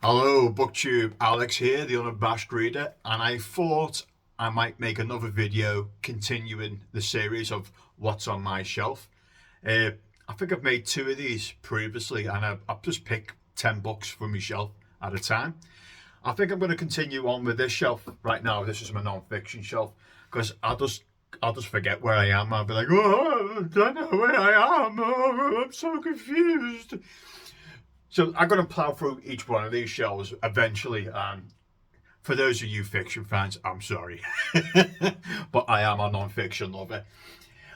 Hello, BookTube. Alex here, the unabashed reader, and I thought I might make another video continuing the series of what's on my shelf. I think I've made two of these previously, and I've just picked 10 books from my shelf at a time. I think I'm going to continue on with this shelf right now. This is my non-fiction shelf because I'll just forget where I am. I'll be like, oh, I don't know where I am. Oh, I'm so confused. So I'm going to plow through each one of these shelves eventually. And for those of you fiction fans, I'm sorry, but I am a non-fiction lover.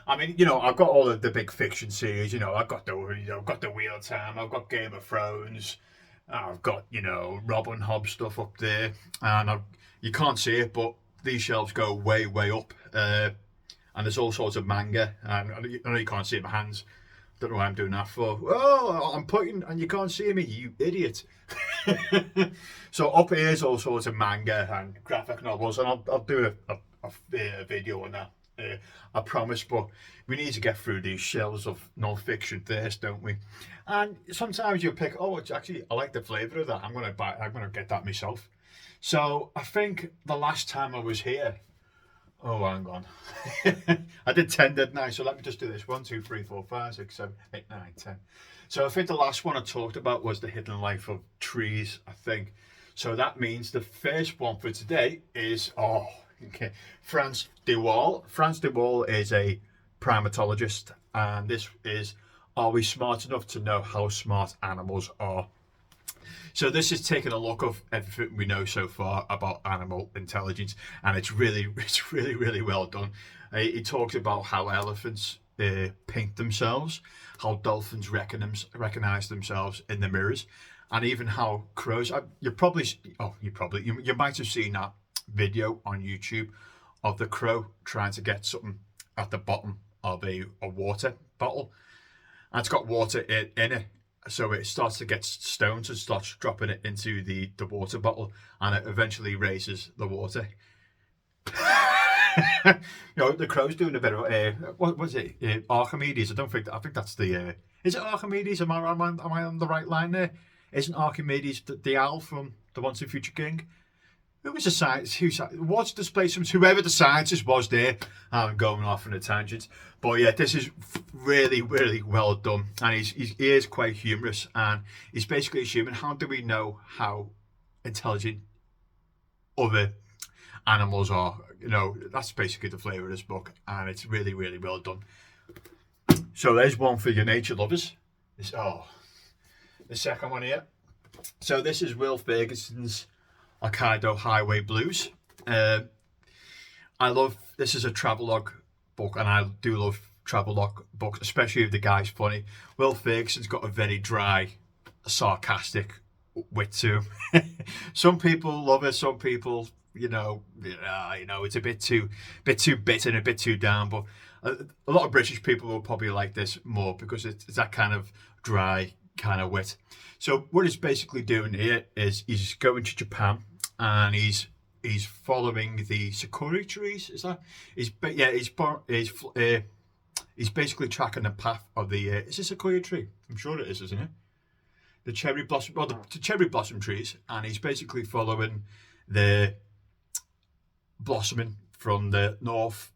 I mean, I've got all of the big fiction series. I've got the Wheel Time. I've got Game of Thrones. I've got Robin Hobb stuff up there, and you can't see it, but these shelves go way, way up. And there's all sorts of manga, and I know you can't see my hands. Don't know why I'm doing that for. Oh, I'm pointing and you can't see me, you idiot. So up here is all sorts of manga and graphic novels, and I'll do a video on that. I promise, but we need to get through these shelves of non-fiction first, don't we? And sometimes you pick, oh, it's actually, I like the flavour of that. I'm gonna get that myself. So I think the last time I was here, oh, hang on. I did 10, didn't I? So let me just do this. 1, 2, 3, 4, 5, 6, 7, 8, 9, 10. So I think the last one I talked about was The Hidden Life of Trees, I think. So that means the first one for today is, France de Waal. France de Waal is a primatologist, and this is, are we smart enough to know how smart animals are? So this is taking a look of everything we know so far about animal intelligence, and it's really, really well done. He talks about how elephants paint themselves, how dolphins recognize themselves in the mirrors, and even how crows. You might have seen that video on YouTube of the crow trying to get something at the bottom of a water bottle, and it's got water in it. So it starts to get stones and starts dropping it into the water bottle, and it eventually raises the water. The crow's doing a bit of what was it? Archimedes. I think that's the. Is it Archimedes? Am I on the right line there? Isn't Archimedes the owl from The Once and Future King? Who was the scientist? What's displacement? Whoever the scientist was there. I'm going off on a tangent. But yeah, this is really, really well done. And he is quite humorous. And he's basically assuming, how do we know how intelligent other animals are? That's basically the flavour of this book. And it's really, really well done. So there's one for your nature lovers. The second one here. So this is Will Ferguson's Hokkaido Highway Blues. This is a travelogue book, and I do love travelogue books, especially if the guy's funny. Will Ferguson's got a very dry, sarcastic wit to him. Some people love it, some people, it's a bit too bitter and a bit too down. But a lot of British people will probably like this more because it's that kind of dry kind of wit. So what he's basically doing here is he's going to Japan, and he's following the sakura trees. Is that? He's basically tracking the path of the. Is this a sakura tree? I'm sure it is, isn't it? The cherry blossom, the cherry blossom trees, and he's basically following the blossoming from the north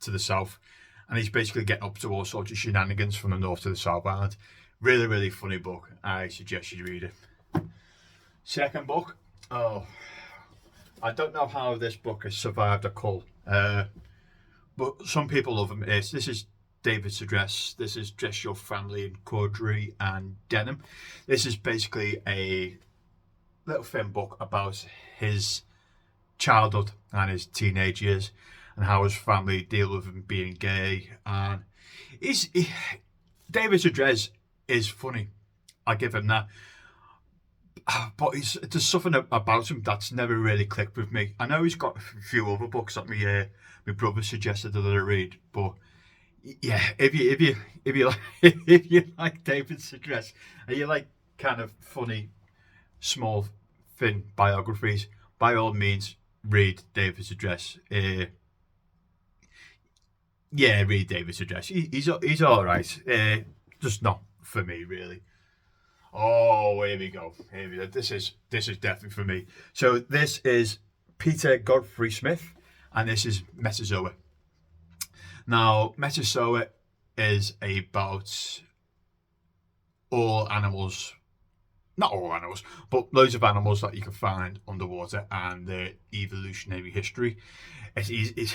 to the south, and he's basically getting up to all sorts of shenanigans from the north to the south island. Really, really funny book. I suggest you read it. Second book. Oh, I don't know how this book has survived a cull, but some people love him. This is David's address. This is Dress Your Family in Corduroy and Denim. This is basically a little thin book about his childhood and his teenage years, and how his family deal with him being gay. And David's address is funny. I give him that. But there's something about him that's never really clicked with me. I know he's got a few other books that my brother suggested that I read, but yeah, if you like if you like David's address, and you like kind of funny, small, thin biographies, by all means read David's address. Read David's address. He's all right. Just not for me really. Oh, here we go. Here we go. This is definitely for me. So this is Peter Godfrey Smith, and this is Metazoa. Now, Metazoa is about all animals, not all animals, but loads of animals that you can find underwater and their evolutionary history. It's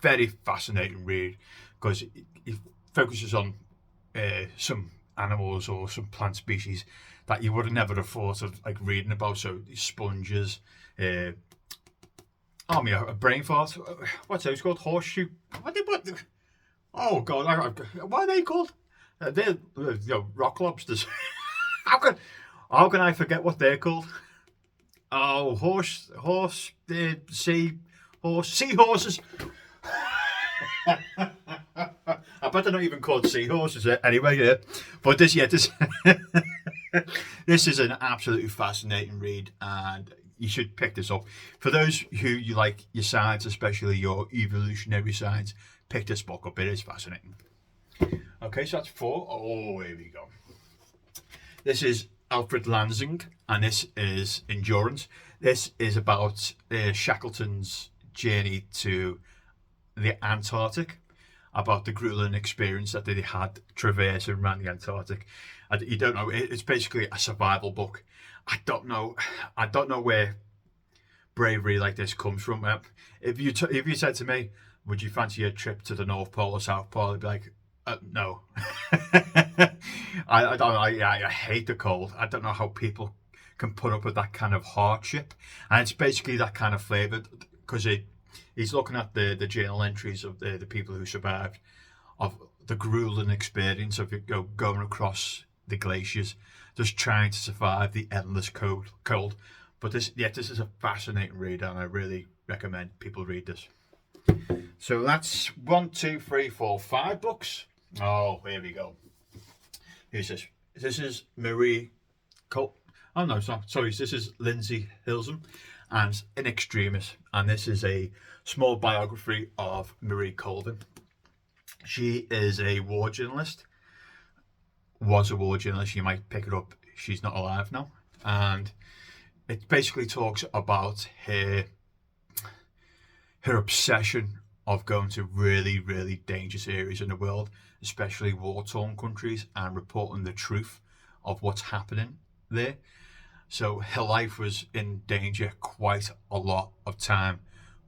very fascinating read because it focuses on some animals or some plant species that you would have never have thought of like reading about. So sponges, uh, oh me, a brain fart. What's those called? Horseshoe. What? Oh god, what are they called? They're rock lobsters. how can how can I forget what they're called? Oh, seahorses. I bet they're not even called seahorses anyway. Yeah, but this this is an absolutely fascinating read, and you should pick this up. For those who you like your science, especially your evolutionary science, pick this book up. It is fascinating. Okay, so that's four. Oh, here we go. This is Alfred Lansing, and this is Endurance. This is about Shackleton's journey to the Antarctic, about the grueling experience that they had traversing around the Antarctic. And you don't know, it's basically a survival book. I don't know where bravery like this comes from. If you said to me, would you fancy a trip to the North Pole or South Pole? I'd be like, no. I don't know. I hate the cold. I don't know how people can put up with that kind of hardship. And it's basically that kind of flavour because he's looking at the journal entries of the people who survived, of the grueling experience of going across the glaciers, just trying to survive the endless cold. But this is a fascinating read, and I really recommend people read this. So that's one, two, three, four, five books. Oh, here we go. Who's this? This is Marie Col. Oh no, sorry. This is Lindsay Hilsum, and In Extremis, and this is a small biography of Marie Colvin. She is a war journalist. Was a war journalist. You might pick it up. She's not alive now, and it basically talks about her obsession of going to really, really dangerous areas in the world, especially war-torn countries, and reporting the truth of what's happening there. So her life was in danger quite a lot of time,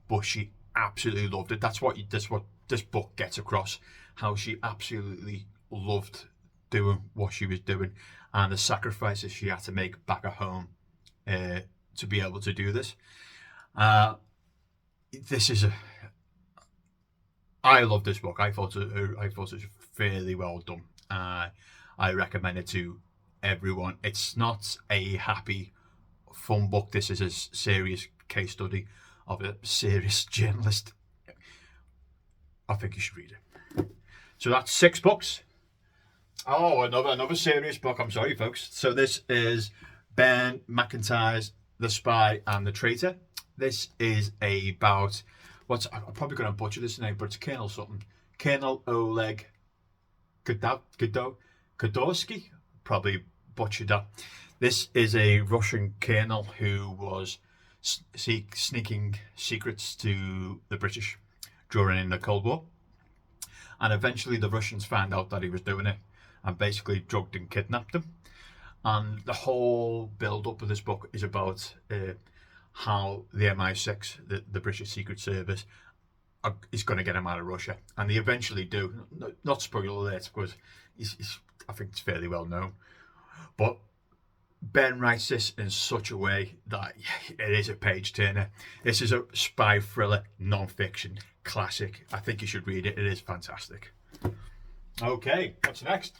but she absolutely loved it. That's what this book gets across: how she absolutely loved doing what she was doing, and the sacrifices she had to make back at home to be able to do this. This is a I love this book. I thought it was fairly well done. I recommend it to everyone. It's not a happy, fun book. This is a serious case study of a serious journalist. I think you should read it. So that's six books. Oh, another serious book. I'm sorry, folks. So this is Ben McIntyre's The Spy and the Traitor. This is about I'm probably going to butcher this name, but it's Colonel something. Colonel Oleg Godorsky. Probably butchered that. This is a Russian colonel who was sneaking secrets to the British during the Cold War. And eventually the Russians found out that he was doing it and basically drugged and kidnapped him. And the whole build-up of this book is about how the MI6, the British Secret Service, is going to get him out of Russia. And they eventually do. Not spoiler alert, because I think it's fairly well known. But Ben writes this in such a way that it is a page turner. This is a spy thriller, non-fiction, classic. I think you should read it. It is fantastic. Okay, what's next?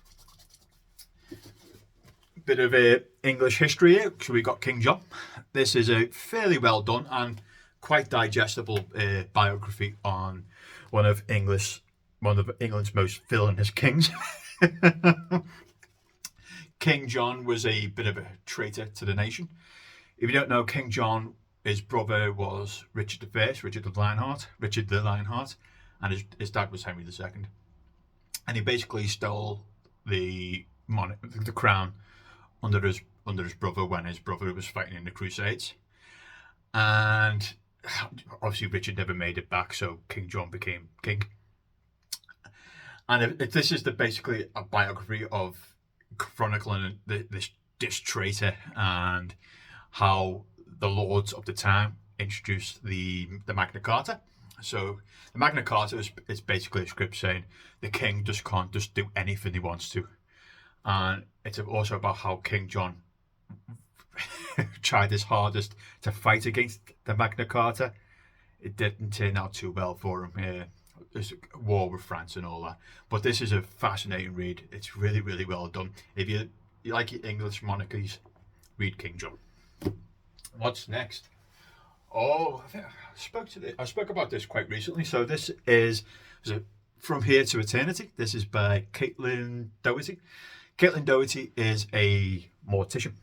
Bit of English history here. So we got King John. This is a fairly well done and quite digestible biography on one of England's most villainous kings. King John was a bit of a traitor to the nation. If you don't know, King John, his brother was Richard I, Richard the Lionheart, and his dad was Henry II. And he basically stole the crown under his brother when his brother was fighting in the Crusades. And obviously Richard never made it back, so King John became king. And this is basically a biography of chronicling this traitor and how the lords of the time introduced the Magna Carta. So the Magna Carta is basically a script saying the king just can't just do anything he wants to. And it's also about how King John tried his hardest to fight against the Magna Carta. It didn't turn out too well for him. There's a war with France and all that. But this is a fascinating read. It's really, really well done. If you like your English monarchies, read King John. What's next? Oh, I think I spoke about this quite recently. So this is From Here to Eternity. This is by Caitlin Doherty. Caitlin Doherty is a mortician,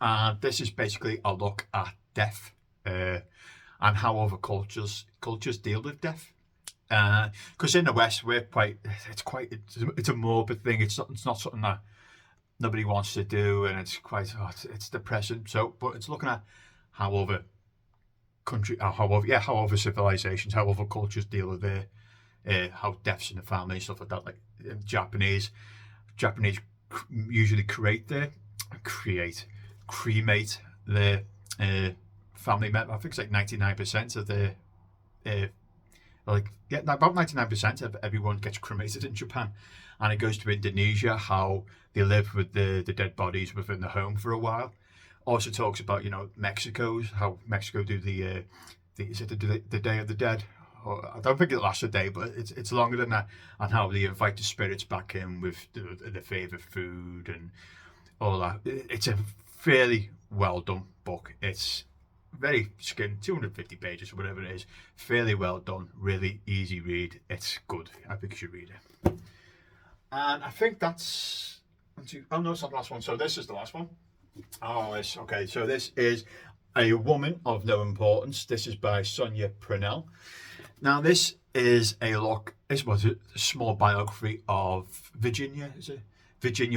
and this is basically a look at death and how other cultures deal with death. Because in the West, it's a morbid thing. It's not something that nobody wants to do, and it's depressing. So, but it's looking at how other how other civilizations, how other cultures deal with their how deaths in the family and stuff like that. Like Japanese usually cremate their family member. I think it's like 99% of their about 99% of everyone gets cremated in Japan. And it goes to Indonesia, how they live with the dead bodies within the home for a while. Also talks about, how Mexico do the Day of the Dead. I don't think it lasts a day, but it's longer than that, and how they invite the spirits back in with the favourite food and all that. It's a fairly well done book. It's very skin, 250 pages or whatever it is. Fairly well done, really easy read. It's good. I think you should read it. And I think that's... Oh no, it's not the last one. So this is the last one. Oh, it's okay. So this is A Woman of No Importance. This is by Sonia Purnell. Now this is this was a small biography of Virginia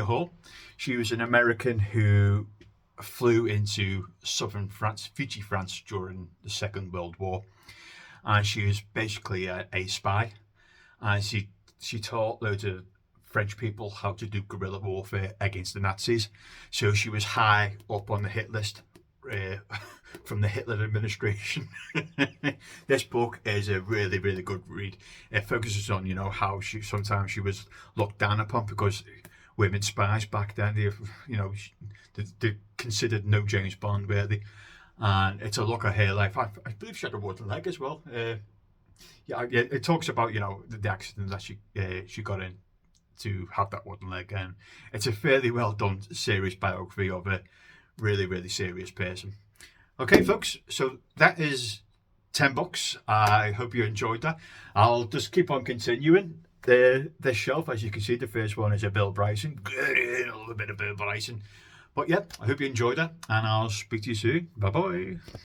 Hall. She was an American who flew into southern France, Fiji, France, during the Second World War, and she was basically a spy, and she taught loads of French people how to do guerrilla warfare against the Nazis. So she was high up on the hit list from the Hitler administration. This book is a really, really good read. It focuses on how sometimes she was looked down upon because women spies back then, they considered no James Bond worthy. And it's a look at her life. I believe she had a wooden leg as well. It talks about the accident that she got in to have that wooden leg, and it's a fairly well done serious biography of a really, really serious person. Okay, folks, so that is 10 books. I hope you enjoyed that. I'll just keep on continuing this shelf. As you can see, the first one is a Bill Bryson. A little bit of Bill Bryson. But yeah, I hope you enjoyed that, and I'll speak to you soon. Bye bye.